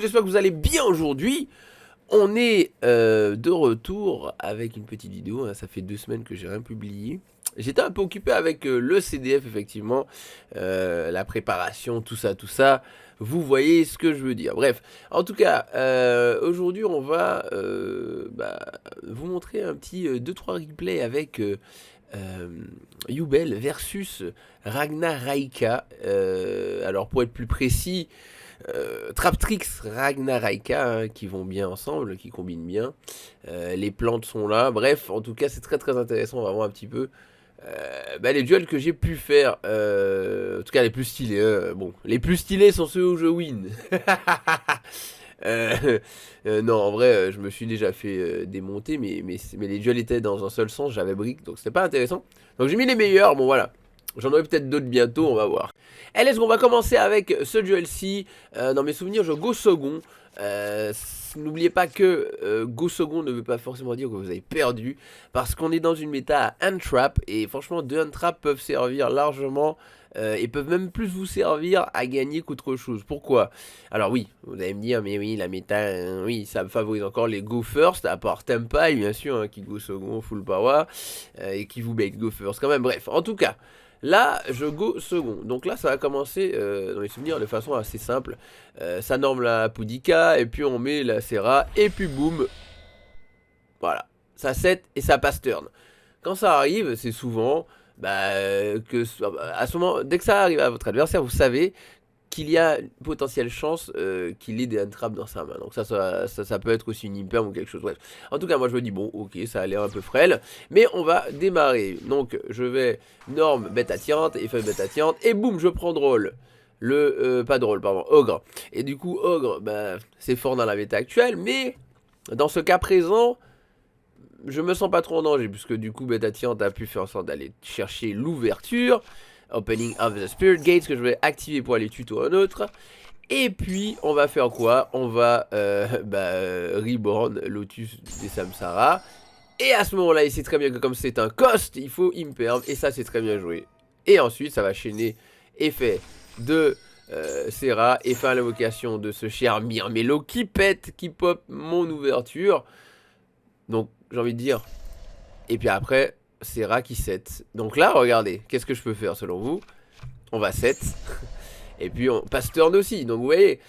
j'espère que vous allez bien aujourd'hui. On est de retour avec une petite vidéo, hein. Ça fait 2 semaines que j'ai rien publié. J'étais un peu occupé avec le CDF, effectivement, la préparation, tout ça, tout ça. Vous voyez ce que je veux dire. Bref, en tout cas, aujourd'hui, on va vous montrer un petit 2-3 replays avec Yubel versus Ragnar Raika. Alors, pour être plus précis, Traptrix, Ragnar Raika, hein, qui vont bien ensemble, qui combinent bien. Les plantes sont là. Bref, en tout cas, c'est très très intéressant. On va voir un petit peu les duels que j'ai pu faire. En tout cas, les plus stylés. Bon, les plus stylés sont ceux où je win. Non, en vrai, je me suis déjà fait démonter, mais les duels étaient dans un seul sens. J'avais brick, donc c'était pas intéressant. Donc j'ai mis les meilleurs. Bon, voilà. J'en aurai peut-être d'autres bientôt, on va voir. Allez, on va commencer avec ce duel-ci. Dans mes souvenirs, je go second. N'oubliez pas que go second ne veut pas forcément dire que vous avez perdu. Parce qu'on est dans une méta à Untrap. Et franchement, 2 Untrap peuvent servir largement. Et peuvent même plus vous servir à gagner qu'autre chose. Pourquoi? Alors oui, vous allez me dire, mais oui, la méta, oui, ça favorise encore les go first. À part Tempai, bien sûr, hein, qui go second, full power. Et qui vous bait go first quand même. Bref, en tout cas. Là, je go second. Donc là, ça va commencer dans les souvenirs de façon assez simple. Ça norme la Poudika, et puis on met la Serra, et puis boum. Voilà. Ça set et ça passe turn. Quand ça arrive, c'est souvent que à ce moment, dès que ça arrive à votre adversaire, vous savez qu'il y a une potentielle chance qu'il ait des untraps dans sa main. Donc ça peut être aussi une imperm ou quelque chose. Bref. En tout cas, moi je me dis, bon, ok, ça a l'air un peu frêle. Mais on va démarrer. Donc je vais norme bête attirante, effet bête attirante. Et boum, je prends drôle. Pas drôle, pardon, ogre. Et du coup, ogre, c'est fort dans la méta actuelle. Mais dans ce cas présent, je me sens pas trop en danger. Puisque du coup, bête attirante a pu faire en sorte d'aller chercher l'ouverture. Opening of the Spirit Gates que je vais activer pour aller tuto un autre. Et puis on va faire quoi? On va reborn Lotus des Samsara. Et à ce moment là il sait très bien que comme c'est un cost, il faut imperm. Et ça c'est très bien joué. Et ensuite ça va chaîner effet de Serra et faire l'invocation de ce cher Mirmelo qui pète, qui pop mon ouverture. Donc j'ai envie de dire. Et puis après Serra qui set. Donc là, regardez, qu'est-ce que je peux faire selon vous? On va set. Et puis on passe turn aussi. Donc vous voyez,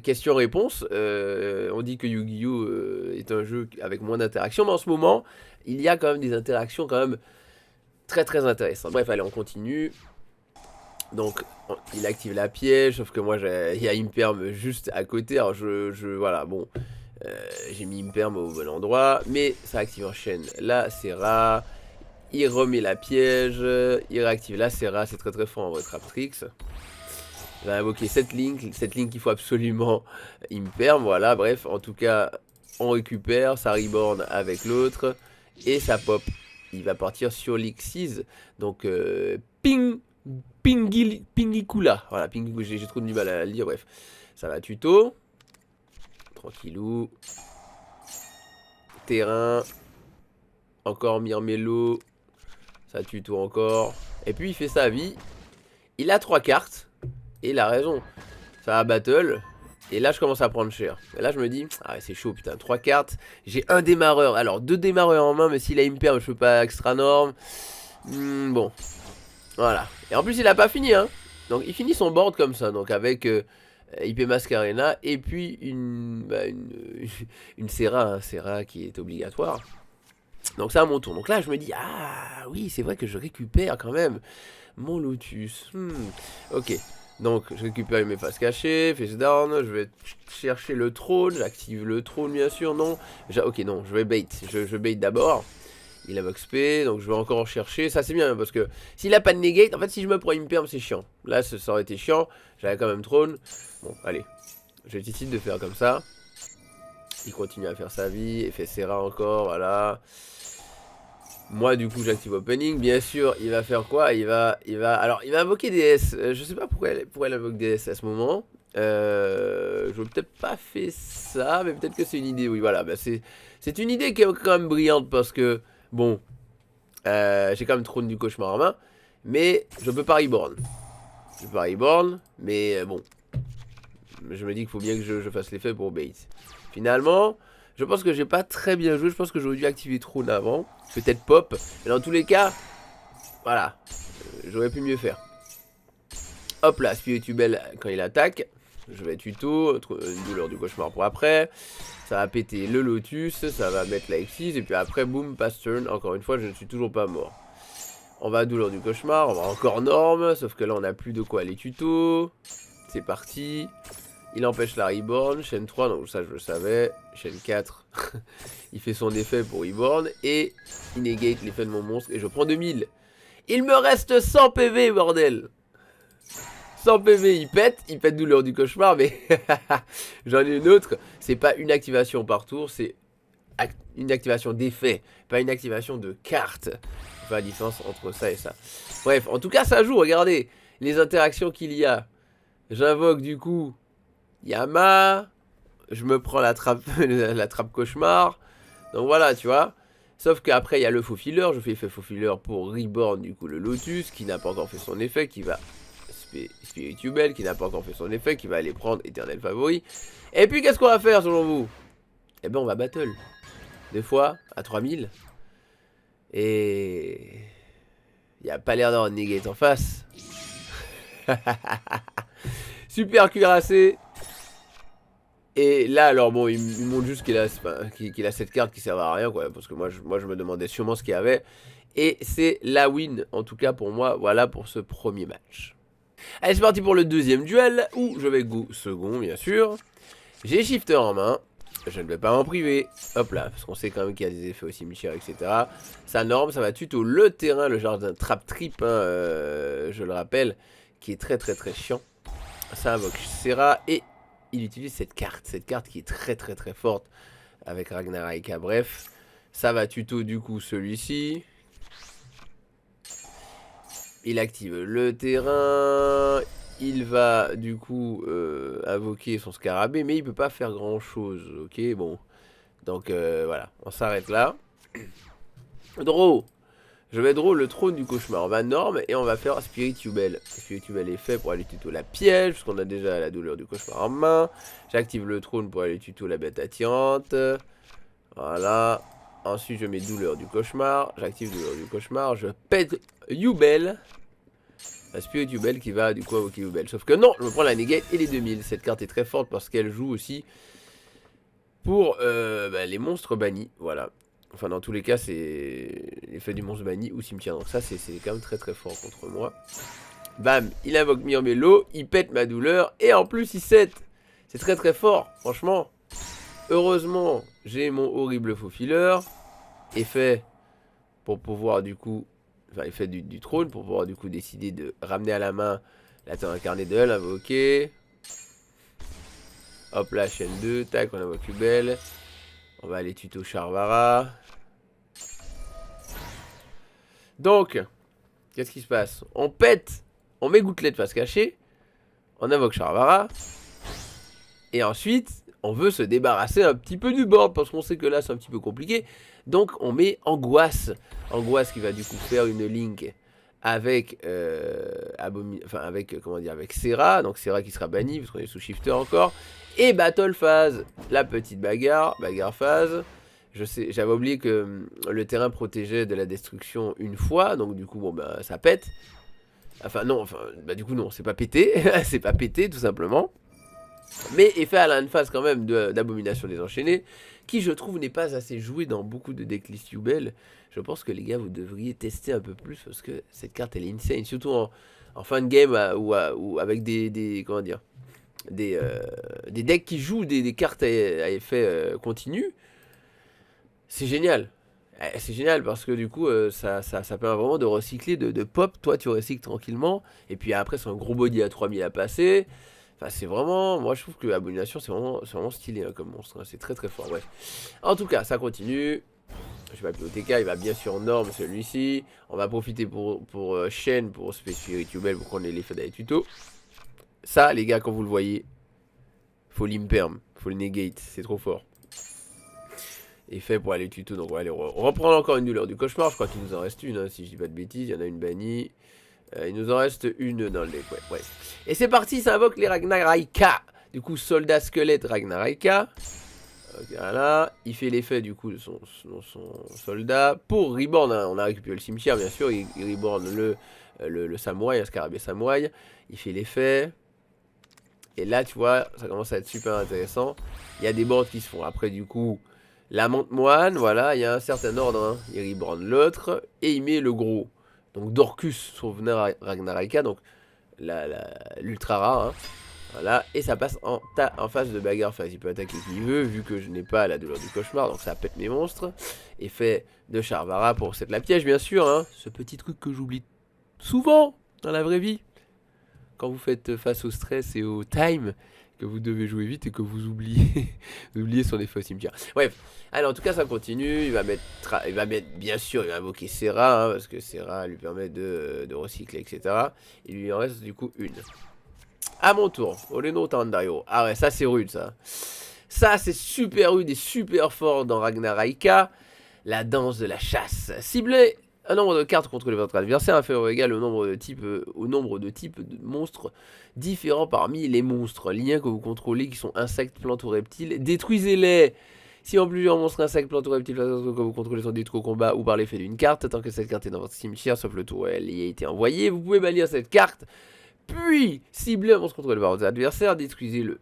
question-réponse. On dit que Yu-Gi-Oh! Est un jeu avec moins d'interactions. Mais en ce moment, il y a quand même des interactions quand même très très intéressantes. Bref, allez, on continue. Donc, il active la piège. Sauf que moi, il y a Imperm juste à côté. Alors voilà, bon. J'ai mis Imperm au bon endroit, mais ça active en chaîne la Serra, il remet la piège, il réactive la Serra, c'est très très fort en vrai Traptrix. Il va invoquer cette ligne qu'il faut absolument Imperm, voilà, bref, en tout cas, on récupère, ça reborn avec l'autre, et ça pop. Il va partir sur l'X6, donc Pingikula, voilà, Pingikula, j'ai trop de mal à le lire, bref, ça va tuto. Tranquillou. Terrain. Encore Mirmelo. Ça tue tout encore. Et puis il fait sa vie. Il a 3 cartes. Et il a raison. Ça va battle. Et là je commence à prendre cher. Et là je me dis, ah ouais, c'est chaud putain. 3 cartes. J'ai un démarreur. Alors 2 démarreurs en main. Mais s'il a imperm, je peux pas extra norme. Bon. Voilà. Et en plus il a pas fini hein. Donc il finit son board comme ça. Donc avec... IP Mascarena et puis une Serra, un Serra qui est obligatoire. Donc c'est à mon tour. Donc là je me dis, ah oui c'est vrai que je récupère quand même mon Lotus. Ok, donc je récupère mes faces cachées, face down, je vais chercher le trône, j'active le trône bien sûr, non. Ok non, je vais bait, je bait d'abord. Il a Vox P, donc je vais encore chercher. Ça c'est bien parce que s'il a pas de negate, en fait si je me prends Imperm c'est chiant. Là ça aurait été chiant, j'avais quand même trône. Bon allez, je décide de faire comme ça. Il continue à faire sa vie, effet Serra encore, voilà. Moi du coup j'active Opening, bien sûr il va faire quoi, il va invoquer DS. Je sais pas pourquoi elle invoque DS à ce moment. Je n'ai peut-être pas fait ça, mais peut-être que c'est une idée, oui voilà. C'est une idée qui est quand même brillante parce que... Bon, j'ai quand même trône du cauchemar en main, mais je peux pas reborn. Je peux pas reborn, mais bon, je me dis qu'il faut bien que je fasse l'effet pour bait. Finalement, je pense que j'ai pas très bien joué. Je pense que j'aurais dû activer Throne avant. Peut-être Pop. Mais dans tous les cas, voilà. J'aurais pu mieux faire. Hop là, Spirituel quand il attaque. Je vais tuto. Une douleur du cauchemar pour après. Ça va péter le Lotus. Ça va mettre la X6. Et puis après, boum, pass turn. Encore une fois, je ne suis toujours pas mort. On va à douleur du cauchemar. On va encore norme. Sauf que là, on n'a plus de quoi aller tuto. C'est parti. Il empêche la Reborn. Chaîne 3, donc ça je le savais. Chaîne 4, il fait son effet pour Reborn. Et il negate l'effet de mon monstre. Et je prends 2000. Il me reste 100 PV, bordel. 100 PV, il pète douleur du cauchemar. Mais j'en ai une autre. C'est pas une activation par tour, c'est une activation d'effet. Pas une activation de carte. Pas la différence entre ça et ça. Bref, en tout cas, ça joue. Regardez les interactions qu'il y a. J'invoque du coup Yama. Je me prends la trappe, la trappe cauchemar. Donc voilà, tu vois. Sauf qu'après, il y a le faux filler. Je fais effet faux filler pour Reborn, du coup, le Lotus, qui n'a pas encore fait son effet, qui va Spirituel, qui n'a pas encore fait son effet, qui va aller prendre Éternel Favori. Et puis, qu'est-ce qu'on va faire, selon vous? Eh ben, on va battle. 2 fois, à 3000. Et... il n'y a pas l'air d'avoir de negate en face. Super cuirassé. Et là, alors bon, il montre juste qu'il a cette carte qui sert à rien, quoi. Parce que moi, je me demandais sûrement ce qu'il y avait. Et c'est la win, en tout cas pour moi, voilà pour ce premier match. Allez, c'est parti pour le deuxième duel, où je vais go second, bien sûr. J'ai shifter en main. Je ne vais pas m'en priver. Hop là, parce qu'on sait quand même qu'il y a des effets au cimetière, etc. Ça norme, ça va tuto le terrain, le genre d'un trap trip, hein, je le rappelle, qui est très très très chiant. Ça invoque Serra et il utilise cette carte qui est très très très forte avec Ragnaraka. Bref, ça va tuto du coup celui-ci. Il active le terrain. Il va du coup invoquer son scarabée, mais il peut pas faire grand chose. Ok, bon. Donc voilà, on s'arrête là. Draw. Je vais draw le trône du cauchemar. On va norme et on va faire Spirituel. Spirituel est fait pour aller tuto la piège, parce qu'on a déjà la douleur du cauchemar en main. J'active le trône pour aller tuto la bête attirante. Voilà. Ensuite, je mets douleur du cauchemar. J'active douleur du cauchemar. Je pète Yubel. La Spirituel qui va du coup invoquer Yubel. Sauf que non, je me prends la negate et les 2000. Cette carte est très forte parce qu'elle joue aussi pour les monstres bannis. Voilà. Enfin, dans tous les cas, c'est l'effet du monstre banni ou cimetière. Donc ça, c'est quand même très très fort contre moi. Bam, il invoque Myrmélo, il pète ma douleur. Et en plus, il set. C'est très très fort, franchement. Heureusement, j'ai mon horrible faux filler. Effet pour pouvoir du coup... enfin, effet du trône pour pouvoir du coup décider de ramener à la main la terre incarnée de elle, invoquer. Hop là, chaîne 2, tac, on invoque Yubel. On va aller tuto Charvara. Donc, qu'est-ce qui se passe? On pète, on met gouttelette face cachée, on invoque Charvara. Et ensuite, on veut se débarrasser un petit peu du board, parce qu'on sait que là c'est un petit peu compliqué. Donc on met Angoisse. Angoisse qui va du coup faire une link avec, avec Serra. Donc Serra qui sera banni, parce qu'on est sous shifter encore. Et Battle Phase, la petite bagarre phase. Je sais, j'avais oublié que le terrain protégeait de la destruction une fois, donc du coup, bon, bah, ça pète. Enfin, non, du coup, non, c'est pas pété, c'est pas pété, tout simplement. Mais effet à la phase quand même d'abomination des enchaînés, qui je trouve n'est pas assez joué dans beaucoup de decklist Yubel. Je pense que les gars, vous devriez tester un peu plus, parce que cette carte, elle est insane, surtout en fin de game, ou avec comment dire, des decks qui jouent des cartes à effet continu. C'est génial. C'est génial parce que du coup, ça permet vraiment de recycler, de pop. Toi, tu recycles tranquillement. Et puis après, c'est un gros body à 3000 à passer. Enfin, c'est vraiment... moi, je trouve que Abomination, c'est vraiment stylé hein, comme monstre. Hein. C'est très très fort, bref. En tout cas, ça continue. Je vais appeler OTK, il va bien sûr norme celui-ci. On va profiter pour chaîne, pour Spirituel, pour qu'on ait l'effet d'aller tuto. Ça, les gars, quand vous le voyez, faut l'imperm, faut le negate, c'est trop fort. Effet pour aller tuto, donc on va aller reprendre encore une douleur du cauchemar. Je crois qu'il nous en reste une, hein, si je dis pas de bêtises. Il y en a une bannie. Il nous en reste une dans le deck, ouais. Et c'est parti, ça invoque les Ragnaraka. Du coup, soldat squelette Ragnaraka. Voilà, il fait l'effet du coup de son soldat. Pour Reborn, hein, on a récupéré le cimetière bien sûr. Il Reborn le samouraï, un scarabée samouraï. Il fait l'effet. Et là, tu vois, ça commence à être super intéressant. Il y a des bandes qui se font. Après, du coup, la monte moine, voilà, il y a un certain ordre. Hein. Il Reborn l'autre et il met le gros. Donc Dorcus, son veneur Ragnaraka, donc l'ultra rare. Hein. Voilà, et ça passe en phase de bagarre. Enfin, il peut attaquer qui veut, vu que je n'ai pas la douleur du cauchemar, donc ça pète mes monstres. Effet de Charvara pour cette la piège, bien sûr. Hein. Ce petit truc que j'oublie souvent dans la vraie vie. Quand vous faites face au stress et au time, que vous devez jouer vite et que vous oubliez, vous oubliez son effet au cimetière. Bref, alors en tout cas ça continue, il va mettre bien sûr, il va invoquer Serra, hein, parce que Serra lui permet de recycler, etc. Il lui en reste du coup une. À mon tour, Oleno Tandario. Ah ouais, ça c'est rude ça. Ça c'est super rude et super fort dans Ragnaraka. La danse de la chasse. Ciblez un nombre de cartes contre votre adversaire inférieur ou égal au nombre de types de monstres différents parmi les monstres liens que vous contrôlez qui sont insectes, plantes ou reptiles. Détruisez-les. Si en plusieurs monstres, insectes, plantes ou reptiles que vous contrôlez sont détruits au combat ou par l'effet d'une carte, tant que cette carte est dans votre cimetière, sauf le tour où elle y a été envoyée, vous pouvez bannir cette carte. Puis, ciblez un monstre contrôlé par votre adversaire, détruisez-le.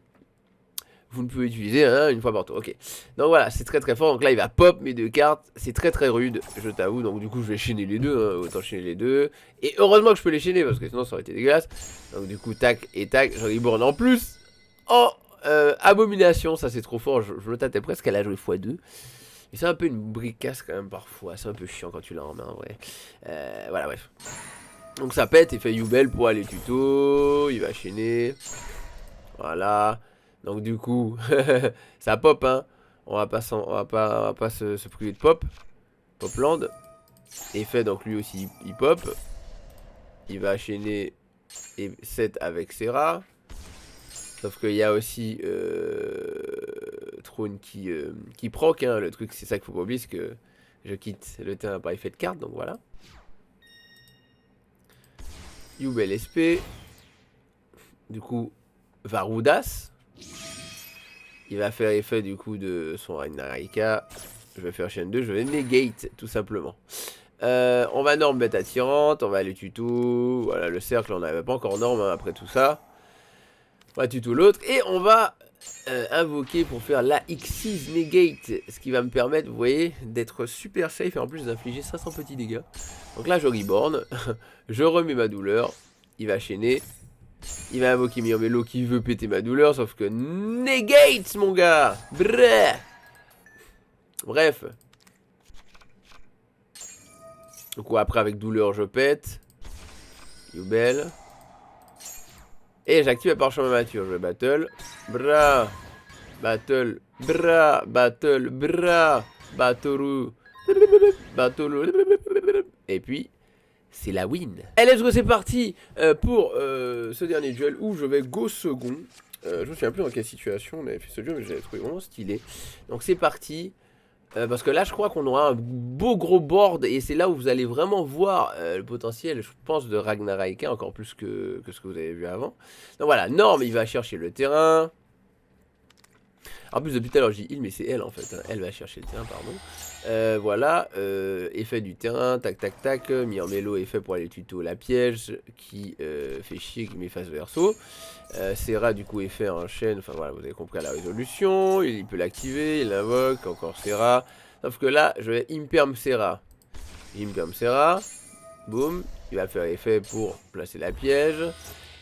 Vous ne pouvez utiliser une fois par tour. Ok. Donc voilà, c'est très très fort. Donc là, il va pop mes deux cartes. C'est très très rude, je t'avoue. Donc du coup, je vais chaîner les deux. Hein. Autant chaîner les deux. Et heureusement que je peux les chaîner parce que sinon, ça aurait été dégueulasse. Donc du coup, tac et tac. J'en reborn en plus. Oh, abomination. Ça, c'est trop fort. Je me tâtais presque à la jouer x2. Mais c'est un peu une bricasse quand même parfois. C'est un peu chiant quand tu l'as en main, en vrai. Voilà, bref. Donc ça pète, il fait Yubel pour aller tuto, il va chaîner. Voilà. Donc du coup, ça pop hein. On va pas se priver de pop. Popland. Effet donc lui aussi il pop. Il va chaîner et 7 avec Serra. Sauf qu'il y a aussi Throne qui proc hein. Le truc c'est ça qu'il faut pas oublier, c'est que je quitte le terrain par effet de carte, donc voilà. Yubel SP. Du coup, Varudas. Il va faire effet du coup de son Ragnaraka. Je vais faire chaîne 2, je vais negate tout simplement. On va norme bête attirante, on va aller tuto. Voilà, le cercle, on n'avait pas encore norme hein, après tout ça. On va tuto l'autre. Et on va invoquer pour faire la X6 negate. Ce qui va me permettre, vous voyez, d'être super safe et en plus d'infliger 500 petits dégâts. Donc là, je reborn. Je remets ma douleur. Il va chaîner. Il va invoquer Myrmelo qui veut péter ma douleur. Sauf que negate, mon gars. Bref. Donc après, avec douleur, je pète. Yubel. Et j'active la parchemin mature. Je vais battle. Bra. Battle. Bra. Battle. Bra. Battle. Battle. Et puis, c'est la win. Et let's go, c'est parti pour ce dernier duel où je vais go second. Je me souviens plus dans quelle situation on avait fait ce duel, mais je l'avais trouvé vraiment stylé. Donc c'est parti. Parce que là, je crois qu'on aura un beau gros board. Et c'est là où vous allez vraiment voir le potentiel, je pense, de Ragnaraka, encore plus que ce que vous avez vu avant. Donc voilà, Norm, il va chercher le terrain. En plus, depuis tout à l'heure, je dis il, mais c'est elle en fait. Hein. Elle va chercher le terrain, pardon. Voilà, effet du terrain, tac tac tac. Myrmelo effet pour aller tuto la piège qui fait chier, qui met face verso. Serra, du coup, effet en chaîne. Enfin voilà, vous avez compris à la résolution. Il peut l'activer, il l'invoque. Encore Serra. Sauf que là, je vais Imperm Serra. Imperm Serra. Boum. Il va faire effet pour placer la piège.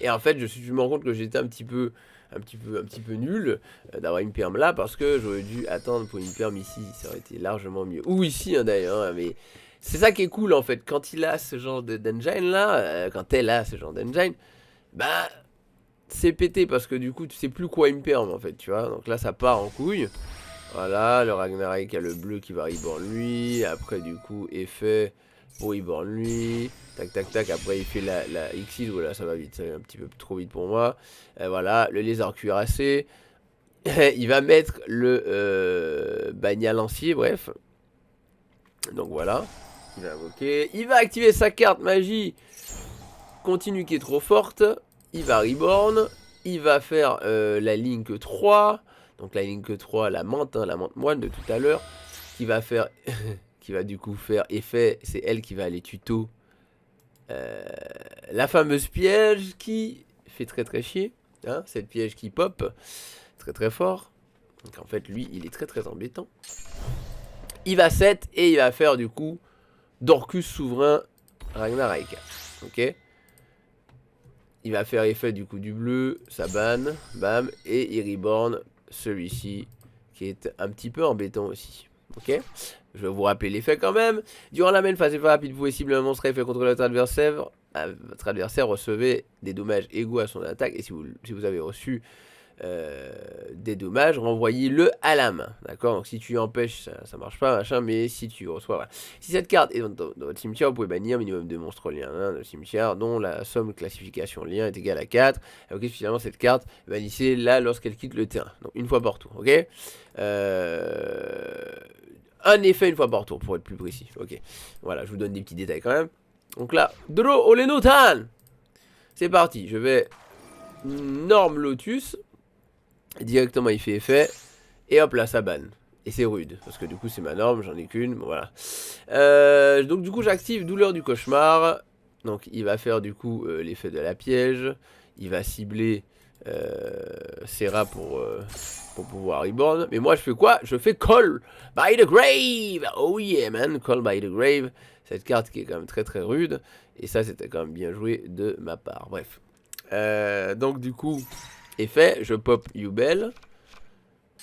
Et en fait, je me rends compte que j'étais un petit peu nul d'avoir une perm là parce que j'aurais dû attendre pour une perm ici, ça aurait été largement mieux. Ou ici hein, d'ailleurs, hein, mais c'est ça qui est cool en fait. Quand il a ce genre d'engine là, quand elle a ce genre d'engine, bah c'est pété parce que du coup tu sais plus quoi une perm en fait, tu vois. Donc là ça part en couille. Voilà, le Ragnarok a le bleu qui va reborn lui. Après du coup effet pour reborn lui. Tac tac tac, après il fait la X6, voilà ça va vite, ça va un petit peu trop vite pour moi. Voilà, le lézard cuirassé. Il va mettre le bagnat lancier, bref. Donc voilà, il va invoquer. Il va activer sa carte magie. Continue qui est trop forte. Il va reborn. il va faire la Link 3. Donc la Link 3, la menthe moine de tout à l'heure. Qui va faire... qui va du coup faire effet. C'est elle qui va aller tuto. La fameuse piège qui fait très très chier. Hein, cette piège qui pop. Très très fort. Donc en fait lui il est très très embêtant. Il va 7 et il va faire du coup Dorcus souverain Ragnar Raika. Ok. Il va faire effet du coup du bleu, ça banne, bam, et il reborn celui-ci qui est un petit peu embêtant aussi. Ok. Je vais vous rappeler l'effet quand même. Durant la main phase effet rapide, vous pouvez cibler un monstre à effet contre votre adversaire. Votre adversaire recevait des dommages égaux à son attaque et si vous avez reçu des dommages, renvoyez-le à la main. D'accord. Donc si tu empêches, ça marche pas, machin, mais si tu reçois, voilà. Si cette carte est dans votre cimetière, vous pouvez bannir minimum 2 monstres liens dans le cimetière, dont la somme classification lien est égale à 4. Ok, finalement, cette carte, bannissez-la lorsqu'elle quitte le terrain. Donc une fois par tour, ok. Un effet une fois par tour, pour être plus précis. Ok. Voilà, je vous donne des petits détails quand même. Donc là, Draw Olenotan. C'est parti, je vais Norme Lotus. Directement il fait effet. Et hop là ça banne. Et c'est rude. Parce que du coup c'est ma norme. J'en ai qu'une. Bon, voilà. Donc du coup j'active douleur du cauchemar. Donc il va faire du coup l'effet de la piège. Il va cibler Serra pour pouvoir reborn. Mais moi je fais quoi? Je fais Call by the Grave. Oh yeah man. Call by the Grave. Cette carte qui est quand même très très rude. Et ça c'était quand même bien joué de ma part. Bref. Donc du coup effet, je pop Yubel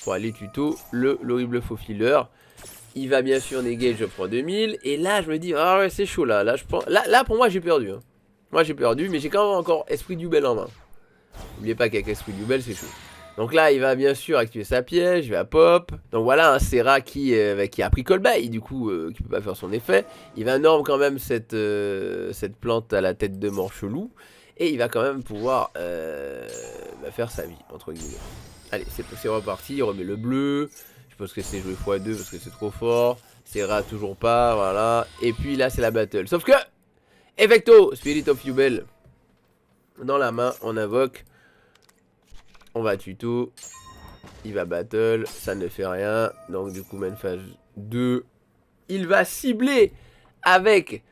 pour aller tuto l'horrible faux filler. Il va bien sûr néger, je prends 2000. Et là je me dis, ah ouais c'est chaud là. Là pour moi j'ai perdu. Hein. Moi j'ai perdu, mais j'ai quand même encore Esprit Yubel en main. N'oubliez pas qu'avec Esprit Yubel c'est chaud. Donc là il va bien sûr activer sa piège, il va pop. Donc voilà un Serra qui a pris Callby, du coup qui peut pas faire son effet. Il va norme quand même cette plante à la tête de mort chelou. Et il va quand même pouvoir faire sa vie, entre guillemets. Allez, c'est reparti, il remet le bleu. Je pense que c'est joué x2 parce que c'est trop fort. Serra toujours pas, voilà. Et puis là, c'est la battle. Sauf que, effecto, Spirit of Yubel. Dans la main, on invoque. On va tuto. Il va battle, ça ne fait rien. Donc du coup, main phase 2. Il va cibler avec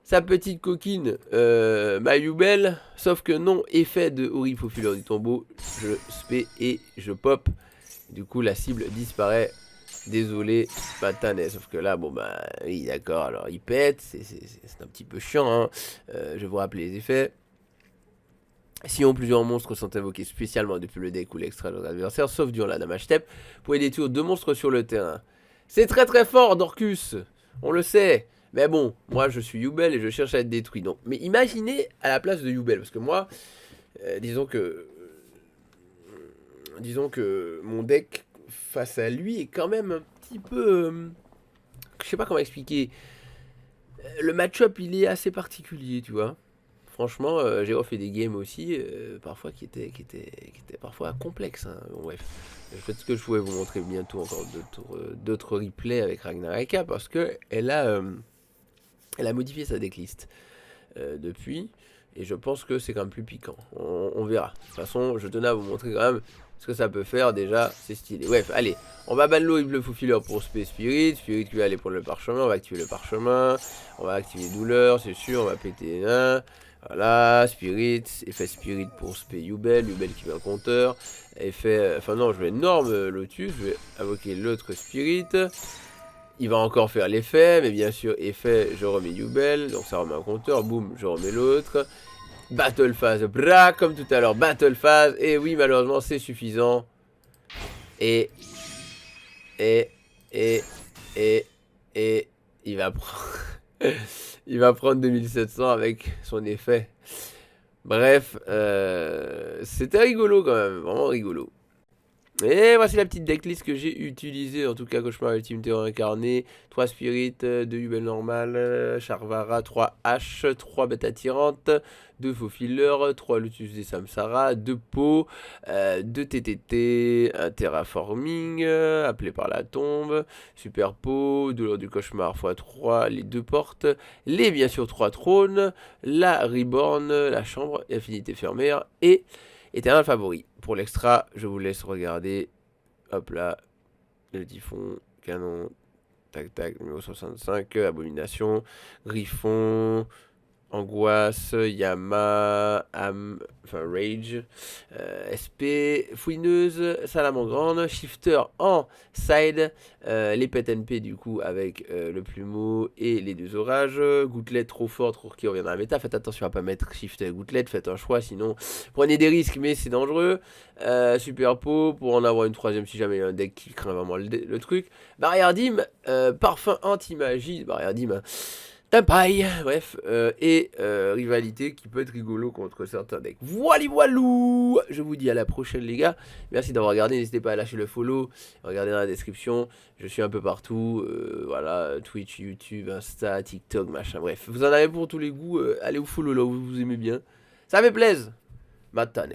sa petite coquine Mayubel, sauf que non, effet de horrible faux fileur du tombeau, je spé et je pop. Du coup la cible disparaît. Désolé, Patanet. Sauf que là, bon bah oui d'accord, alors il pète, c'est un petit peu chiant hein. Je vais vous rappeler les effets. Si plusieurs monstres sont invoqués spécialement depuis le deck ou l'extrait de votre adversaire, sauf durant la damage step, vous pouvez détruire 2 monstres sur le terrain. C'est très très fort Dorcus, on le sait. Mais bon, moi je suis Yubel et je cherche à être détruit. Donc, mais imaginez à la place de Yubel, parce que moi, disons que mon deck face à lui est quand même un petit peu, je sais pas comment expliquer. Le match-up il est assez particulier, tu vois. Franchement, j'ai refait des games aussi, parfois qui étaient parfois complexes. Hein. Bon, bref, peut-être que je pourrais vous montrer bientôt encore d'autres replays avec Ragnar Raika parce que elle a modifié sa decklist depuis, et je pense que c'est quand même plus piquant. On verra. De toute façon, je tenais à vous montrer quand même ce que ça peut faire. Déjà, c'est stylé. Bref, allez, on va ban l'horrible faux filler pour Spirit qui va aller pour le parchemin. On va activer le parchemin. On va activer douleur, c'est sûr. On va péter un. Voilà, Spirit, effet Spirit pour Spé Yubel qui met un compteur. Effet, enfin non, je vais norme Lotus, je vais invoquer l'autre Spirit. Il va encore faire l'effet, mais bien sûr, effet, je remets Yubel, donc ça remet un compteur, boum, je remets l'autre. Battle phase, bra, comme tout à l'heure, battle phase, et oui, malheureusement, c'est suffisant. Et, il va prendre... il va prendre 2700 avec son effet. Bref, c'était rigolo quand même, vraiment rigolo. Et voici la petite decklist que j'ai utilisée, en tout cas Cauchemar Ultime Terror Incarné, 3 Spirit, 2 Yubel normal, Charvara, 3 H, 3 Bêta Tyrante, 2 Faux Filler, 3 Lotus des Samsara, 2 Pots, 2 TTT, 1 Terraforming, appelé par la tombe, Super Pot, Douleur du Cauchemar x3, les 2 portes, bien sûr 3 trônes, la Reborn, la chambre, Affinité fermère, et Éternel favori. Pour l'extra, je vous laisse regarder. Hop là. Le typhon, canon, tac tac, numéro 65, abomination, griffon, angoisse, Yama, enfin Rage, SP, fouineuse, salamandre, shifter en side, les pet NP du coup avec le plumeau et les deux orages, gouttelette trop forte qui revient dans la méta, faites attention à pas mettre shifter gouttelette, faites un choix sinon prenez des risques mais c'est dangereux, super pot pour en avoir une troisième si jamais il y a un deck qui craint vraiment le truc, barrière dim, parfum anti-magie, barrière dim, hein. Tampaille, bref, et rivalité qui peut être rigolo contre certains decks. Voilà, voilou. Je vous dis à la prochaine les gars. Merci d'avoir regardé, n'hésitez pas à lâcher le follow, regardez dans la description. Je suis un peu partout, voilà, Twitch, YouTube, Insta, TikTok, machin, bref. Vous en avez pour tous les goûts, allez au follow là où vous aimez bien. Ça fait plaisir. Matane.